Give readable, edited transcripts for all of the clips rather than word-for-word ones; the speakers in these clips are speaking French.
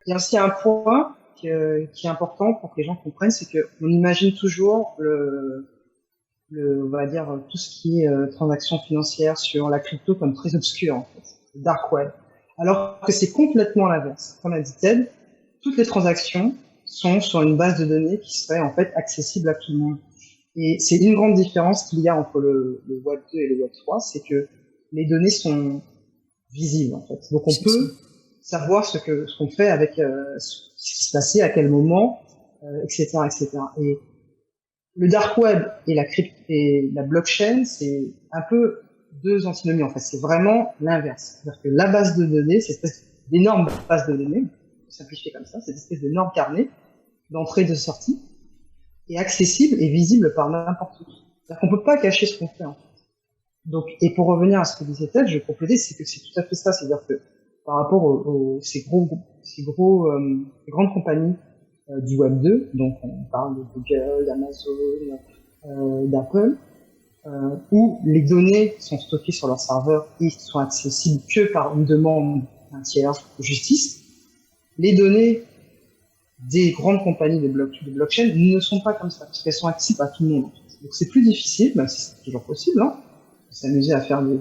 Il y a aussi un point qui est important pour que les gens comprennent, c'est qu'on imagine toujours on va dire, tout ce qui est transactions financières sur la crypto comme très obscur, en fait, le dark web. Alors que c'est complètement l'inverse. Comme a dit Ted, toutes les transactions sont sur une base de données qui serait en fait accessible à tout le monde. Et c'est une grande différence qu'il y a entre le Web 2 et le Web 3, c'est que les données sont visibles, en fait. Donc on peut savoir ce qu'on fait avec ce qui se passait, à quel moment, etc., etc. Et le dark web et la blockchain, c'est un peu deux antinomies, en fait. C'est vraiment l'inverse. C'est-à-dire que la base de données, c'est cette espèce d'énorme base de données, simplifiée comme ça, cette espèce d'énorme carnet d'entrée et de sortie, est accessible et visible par n'importe qui. C'est-à-dire qu'on peut pas cacher ce qu'on fait, en fait. Donc, et pour revenir à ce que disait Ted, je vais compléter, c'est que c'est tout à fait ça. C'est-à-dire que par rapport ces grandes compagnies du Web 2, donc on parle de Google, d'Amazon, d'Apple, où les données sont stockées sur leur serveur et sont accessibles que par une demande d'un tiers de justice, les données des grandes compagnies de blockchain ne sont pas comme ça, parce qu'elles sont accessibles à tout le monde. En fait. Donc c'est plus difficile, même si c'est toujours possible, hein, de s'amuser à faire de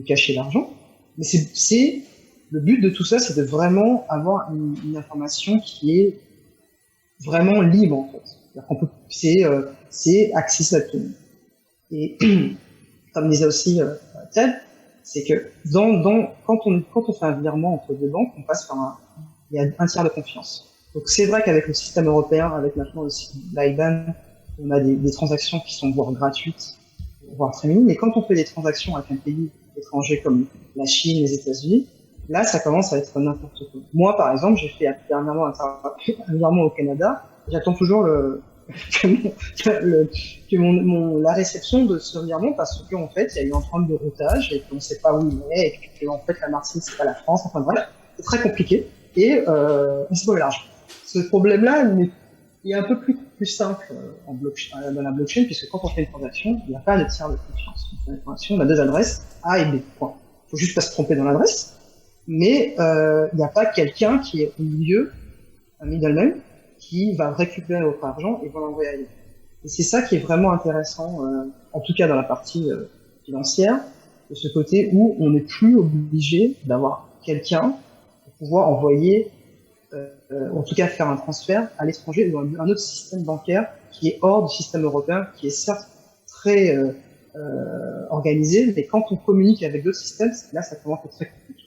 cacher l'argent, mais c'est le but de tout ça, c'est de vraiment avoir une information qui est vraiment libre, en fait. C'est accessible à tout le monde. Et comme disait aussi Ted, c'est que quand on fait un virement entre deux banques, on passe par il y a un tiers de confiance. Donc c'est vrai qu'avec le système européen, avec maintenant l'IBAN, on a des transactions qui sont voire gratuites, voire très minimes. Mais quand on fait des transactions avec un pays étranger comme la Chine, les États-Unis, là, ça commence à être n'importe quoi. Moi, par exemple, j'ai fait dernièrement un virement au Canada. J'attends toujours la réception de ce virement parce qu'en fait, il y a eu un problème de routage et qu'on ne sait pas où il est et que en fait, la Martinique, c'est pas la France. Enfin bref, c'est très compliqué et on sait pas où est l'argent. Ce problème-là, il est un peu plus simple dans la blockchain puisque quand on fait une transaction, il n'y a pas de tiers de confiance. On fait une transaction, on a deux adresses A et B. Point. Il faut juste pas se tromper dans l'adresse. Mais il n'y a pas quelqu'un qui est au milieu, un middleman, qui va récupérer votre argent et va l'envoyer ailleurs. Et c'est ça qui est vraiment intéressant, en tout cas dans la partie financière, de ce côté où on n'est plus obligé d'avoir quelqu'un pour pouvoir envoyer, en tout cas faire un transfert à l'étranger ou un autre système bancaire qui est hors du système européen, qui est certes très organisé, mais quand on communique avec d'autres systèmes, là ça commence à être très compliqué.